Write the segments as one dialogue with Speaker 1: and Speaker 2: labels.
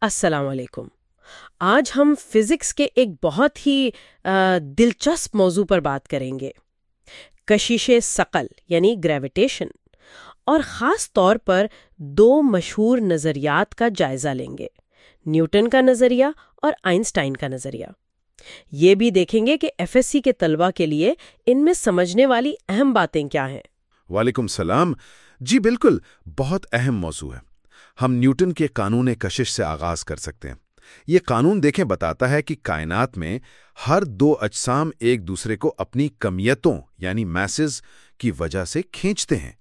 Speaker 1: السلام علیکم۔ آج ہم فزکس کے ایک بہت ہی دلچسپ موضوع پر بات کریں گے، کشش ثقل یعنی گریویٹیشن، اور خاص طور پر دو مشہور نظریات کا جائزہ لیں گے، نیوٹن کا نظریہ اور آئنسٹائن کا نظریہ۔ یہ بھی دیکھیں گے کہ ایف ایس سی کے طلبہ کے لیے ان میں سمجھنے والی اہم باتیں کیا ہیں۔
Speaker 2: وعلیکم السلام۔ جی بالکل، بہت اہم موضوع ہے۔ ہم نیوٹن کے قانون کشش سے آغاز کر سکتے ہیں۔ یہ قانون دیکھیں بتاتا ہے کہ کائنات میں ہر دو اجسام ایک دوسرے کو اپنی کمیتوں یعنی میسز کی وجہ سے کھینچتے ہیں،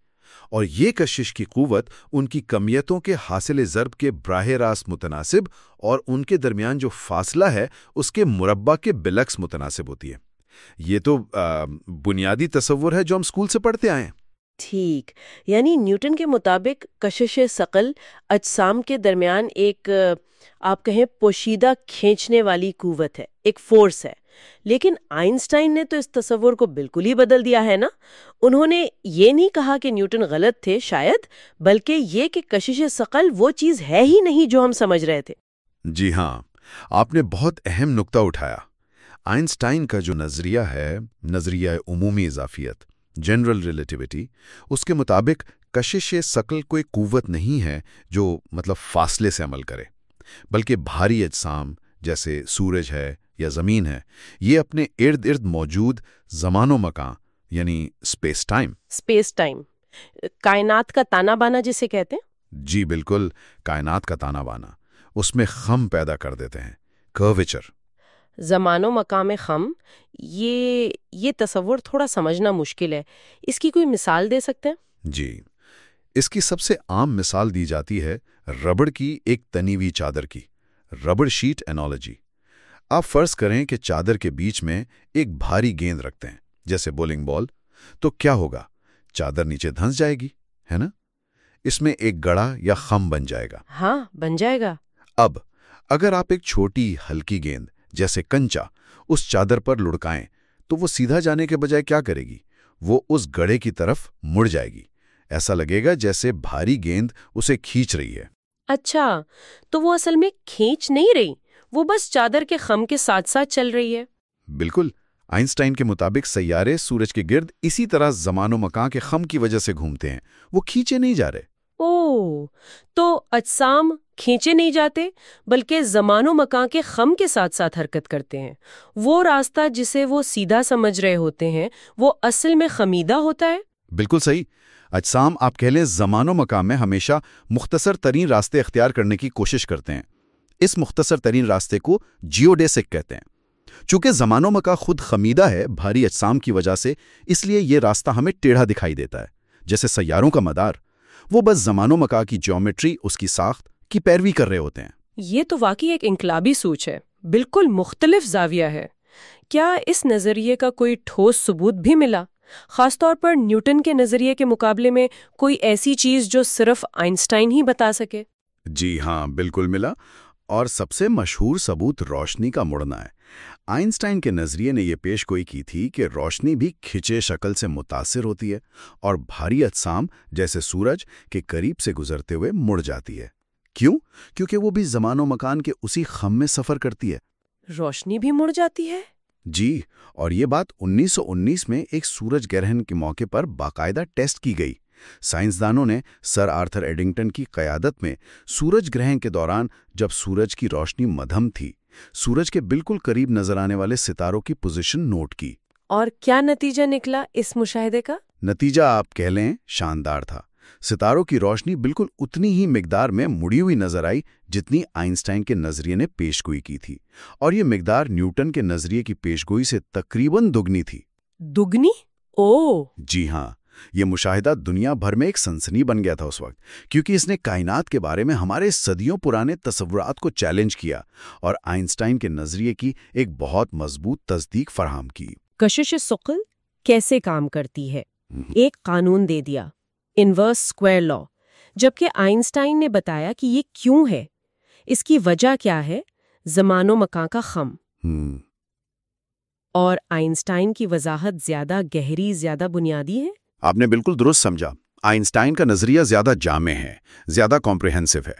Speaker 2: اور یہ کشش کی قوت ان کی کمیتوں کے حاصل ضرب کے براہ راست متناسب اور ان کے درمیان جو فاصلہ ہے اس کے مربع کے بالعکس متناسب ہوتی ہے۔ یہ تو بنیادی تصور ہے جو ہم اسکول سے پڑھتے آئے ہیں۔
Speaker 1: ٹھیک، یعنی نیوٹن کے مطابق کشش ثقل اجسام کے درمیان ایک آپ کہیں پوشیدہ کھینچنے والی قوت ہے، ایک فورس ہے۔ لیکن آئنسٹائن نے تو اس تصور کو بالکل ہی بدل دیا ہے نا۔ انہوں نے یہ نہیں کہا کہ نیوٹن غلط تھے شاید، بلکہ یہ کہ کشش ثقل وہ چیز ہے ہی نہیں جو ہم سمجھ رہے تھے۔
Speaker 2: جی ہاں، آپ نے بہت اہم نقطہ اٹھایا۔ آئنسٹائن کا جو نظریہ ہے، نظریہ عمومی اضافیت، جنرل ریلیٹیوٹی، اس کے مطابق کشش ثقل کوئی قوت نہیں ہے جو فاصلے سے عمل کرے، بلکہ بھاری اجسام جیسے سورج ہے یا زمین ہے، یہ اپنے ارد گرد موجود زمان و مکان یعنی اسپیس ٹائم،
Speaker 1: کائنات کا تانا بانا جسے کہتے ہیں۔
Speaker 2: جی بالکل، کائنات کا تانا بانا، اس میں خم پیدا کر دیتے ہیں، کرویچر۔
Speaker 1: زمان و مکان میں خم، یہ تصور تھوڑا سمجھنا مشکل ہے، اس کی کوئی مثال دے سکتے ہیں؟
Speaker 2: جی، اس کی سب سے عام مثال دی جاتی ہے ربڑ کی ایک تنی ہوئی چادر کی، ربڑ شیٹ انالوجی۔ آپ فرض کریں کہ چادر کے بیچ میں ایک بھاری گیند رکھتے ہیں جیسے بولنگ بال، تو کیا ہوگا؟ چادر نیچے دھنس جائے گی، ہے نا؟ اس میں ایک گڑھا یا خم بن جائے گا۔
Speaker 1: ہاں، بن جائے گا۔
Speaker 2: اب اگر آپ ایک چھوٹی ہلکی گیند جیسے کنچا اس چادر پر لڑکائیں تو وہ سیدھا جانے کے بجائے کیا کرے گی؟ وہ اس گڑھے کی طرف مڑ جائے گی۔ ایسا لگے گا جیسے بھاری گیند اسے کھینچ رہی ہے۔
Speaker 1: اچھا، تو وہ اصل میں کھینچ نہیں رہی، وہ بس چادر کے خم کے ساتھ ساتھ چل رہی ہے۔
Speaker 2: بالکل، آئنسٹائن کے مطابق سیارے سورج کے گرد اسی طرح زمان و مکان کے خم کی وجہ سے گھومتے ہیں، وہ کھینچے نہیں جا رہے۔
Speaker 1: اوہ، تو اجسام کھینچے نہیں جاتے بلکہ زمان و مکان کے خم کے ساتھ ساتھ حرکت کرتے ہیں۔ وہ راستہ جسے وہ سیدھا سمجھ رہے ہوتے ہیں وہ اصل میں خمیدہ ہوتا ہے۔
Speaker 2: بالکل صحیح۔ اجسام آپ کہہ لیں زمان و مکان میں ہمیشہ مختصر ترین راستے اختیار کرنے کی کوشش کرتے ہیں۔ اس مختصر ترین راستے کو جیوڈیسک کہتے ہیں۔ چونکہ زمان و مکان خود خمیدہ ہے بھاری اجسام کی وجہ سے، اس لیے یہ راستہ ہمیں ٹیڑھا دکھائی دیتا ہے، جیسے سیاروں کا مدار۔ وہ بس زمان و مکان کی جیومیٹری، اس کی ساخت کی پیروی کر رہے ہوتے ہیں۔
Speaker 1: یہ تو واقعی ایک انقلابی سوچ ہے، بالکل مختلف زاویہ ہے۔ کیا اس نظریے کا کوئی ٹھوس ثبوت بھی ملا؟ خاص طور پر نیوٹن کے نظریے کے مقابلے میں کوئی ایسی چیز جو صرف آئنسٹائن ہی بتا سکے؟
Speaker 2: جی ہاں، بالکل ملا، اور سب سے مشہور ثبوت روشنی کا مڑنا ہے۔ آئنسٹائن کے نظریے نے یہ پیش گوئی کی تھی کہ روشنی بھی کھچے شکل سے متاثر ہوتی ہے اور بھاری اجسام جیسے سورج کے قریب سے گزرتے ہوئے مڑ جاتی ہے۔ کیوں؟ کیونکہ وہ بھی زمان و مکان کے اسی خم میں سفر کرتی ہے۔
Speaker 1: روشنی بھی مڑ جاتی ہے؟
Speaker 2: جی، اور یہ بات 1919 میں ایک سورج گرہن کے موقع پر باقاعدہ ٹیسٹ کی گئی۔ سائنسدانوں نے سر آرتھر ایڈنگٹن کی قیادت میں سورج گرہن کے دوران جب سورج کی روشنی مدھم تھی، سورج کے بالکل قریب نظر آنے والے ستاروں کی پوزیشن نوٹ کی۔
Speaker 1: اور کیا نتیجہ نکلا اس مشاہدے کا؟
Speaker 2: نتیجہ آپ کہہ لیں شاندار تھا۔ ستاروں کی روشنی بالکل اتنی ہی مقدار میں مڑی ہوئی نظر آئی جتنی آئنسٹائن کے نظریے نے پیش گوئی کی تھی، اور یہ مقدار نیوٹن کے نظریے کی پیش گوئی سے تقریباً دگنی تھی۔
Speaker 1: دگنی؟ اوہ!
Speaker 2: جی ہاں، یہ مشاہدہ دنیا بھر میں ایک سنسنی بن گیا تھا اس وقت، کیونکہ اس نے کائنات کے بارے میں ہمارے صدیوں پرانے تصورات کو چیلنج کیا اور آئنسٹائن کے نظریے کی ایک بہت مضبوط تصدیق فراہم کی۔
Speaker 1: کشش ثقل کیسے کام کرتی ہے؟ ایک قانون دے دیا، انورس اسکوائر لا، جبکہ آئنسٹائن نے بتایا کہ یہ کیوں ہے، اس کی وجہ کیا ہے، زمان و مکان کا خم۔ اور آئنسٹائن کی وضاحت زیادہ گہری، زیادہ بنیادی ہے۔
Speaker 2: آپ نے بالکل درست سمجھا۔ آئنسٹائن کا نظریہ زیادہ جامع ہے، زیادہ کمپریہنسو ہے۔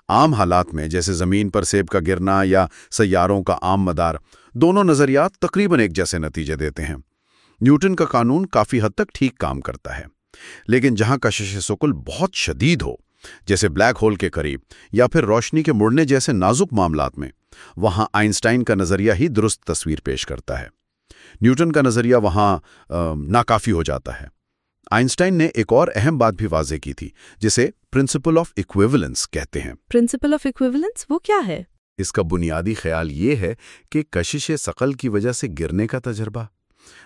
Speaker 2: عام حالات میں جیسے زمین پر سیب کا گرنا یا سیاروں کا عام مدار، دونوں نظریات تقریباً ایک جیسے نتیجے دیتے ہیں۔ نیوٹن کا قانون کافی حد تک ٹھیک کام کرتا ہے، لیکن جہاں کشش ثقل بہت شدید ہو، جیسے بلیک ہول کے قریب یا پھر روشنی کے مڑنے جیسے نازک معاملات میں، وہاں آئنسٹائن کا نظریہ ہی درست تصویر پیش کرتا ہے۔ نیوٹن کا نظریہ وہاں ناکافی ہو جاتا ہے۔ آئنسٹائن نے ایک اور اہم بات بھی واضح کی تھی، جسے پرنسپل آف ایکویولنس کہتے ہیں۔
Speaker 3: پرنسپل آف ایکویولنس وہ کیا ہے؟
Speaker 2: اس کا بنیادی خیال یہ ہے کہ کشش ثقل کی وجہ سے گرنے کا تجربہ،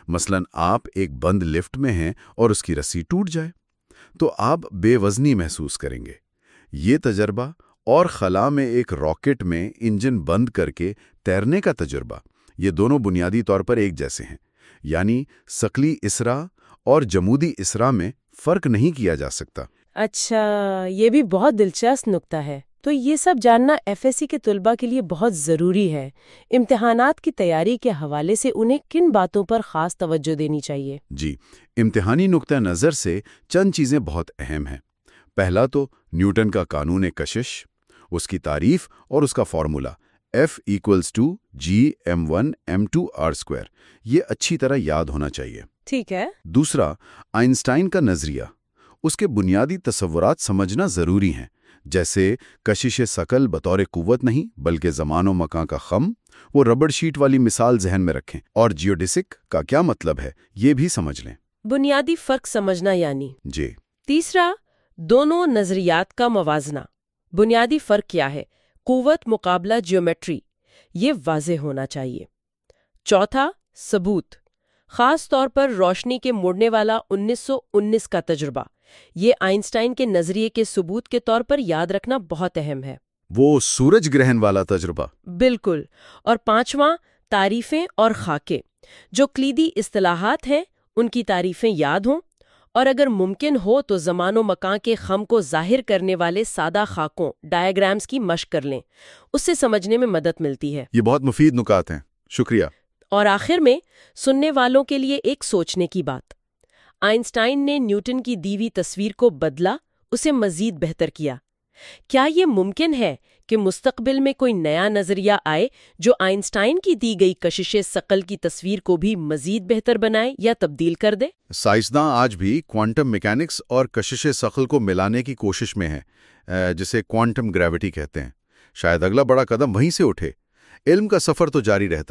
Speaker 2: مثلاً آپ ایک بند لفٹ میں ہیں اور اس کی رسی ٹوٹ جائے تو آپ بے وزنی محسوس کریں گے۔ یہ تجربہ اور خلا میں ایک راکٹ میں انجن بند کر کے تیرنے کا تجربہ، یہ دونوں بنیادی طور پر ایک جیسے ہیں، یعنی ثقلی اسرا اور جمودی اسرا میں فرق نہیں کیا جا سکتا۔
Speaker 1: اچھا، یہ بھی بہت دلچسپ نکتہ ہے۔ تو یہ سب جاننا ایف ایس سی کے طلباء کے لیے بہت ضروری ہے۔ امتحانات کی تیاری کے حوالے سے انہیں کن باتوں پر خاص توجہ دینی چاہیے؟
Speaker 2: جی، امتحانی نقطہ نظر سے چند چیزیں بہت اہم ہیں۔ پہلا تو نیوٹن کا قانون کشش، اس کی تعریف اور اس کا فارمولا F=G m1m2r²، یہ اچھی طرح یاد ہونا چاہیے۔
Speaker 1: ٹھیک ہے۔
Speaker 2: دوسرا، آئنسٹائن کا نظریہ، اس کے بنیادی تصورات سمجھنا ضروری ہیں، جیسے کشش ثقل بطور قوت نہیں بلکہ زمان و مکان کا خم۔ وہ ربڑ شیٹ والی مثال ذہن میں رکھیں، اور جیوڈیسک کا کیا مطلب ہے یہ بھی سمجھ لیں۔
Speaker 1: بنیادی فرق سمجھنا یعنی۔
Speaker 2: جی۔
Speaker 1: تیسرا، دونوں نظریات کا موازنہ۔ بنیادی فرق کیا ہے؟ قوت مقابلہ جیومیٹری، یہ واضح ہونا چاہیے۔ چوتھا، ثبوت، خاص طور پر روشنی کے مڑنے والا 1919 کا تجربہ، یہ آئنسٹائن کے نظریے کے ثبوت کے طور پر یاد رکھنا بہت اہم ہے۔
Speaker 2: وہ سورج گرہن والا تجربہ۔
Speaker 1: بالکل۔ اور پانچواں، تعریفیں اور خاکے، جو کلیدی اصطلاحات ہیں ان کی تعریفیں یاد ہوں، اور اگر ممکن ہو تو زمان و مکان کے خم کو ظاہر کرنے والے سادہ خاکوں ڈائیگرامز کی مشق کر لیں، اس سے سمجھنے میں مدد ملتی ہے۔
Speaker 2: یہ بہت مفید نکات ہیں، شکریہ۔
Speaker 1: اور آخر میں سننے والوں کے لیے ایک سوچنے کی بات، آئنسٹائن نے نیوٹن کی دی ہوئی تصویر کو بدلا، اسے مزید بہتر کیا۔ کیا یہ ممکن ہے کہ مستقبل میں کوئی نیا نظریہ آئے جو آئنسٹائن کی دی گئی کشش ثقل کی تصویر کو بھی مزید بہتر بنائے یا تبدیل کر دے؟
Speaker 2: سائنسداں آج بھی کوانٹم میکینکس اور کشش ثقل کو ملانے کی کوشش میں ہیں، جسے کوانٹم گریوٹی کہتے ہیں۔ شاید اگلا بڑا قدم وہیں سے اٹھے۔ علم کا سفر تو جاری رہتا ہے۔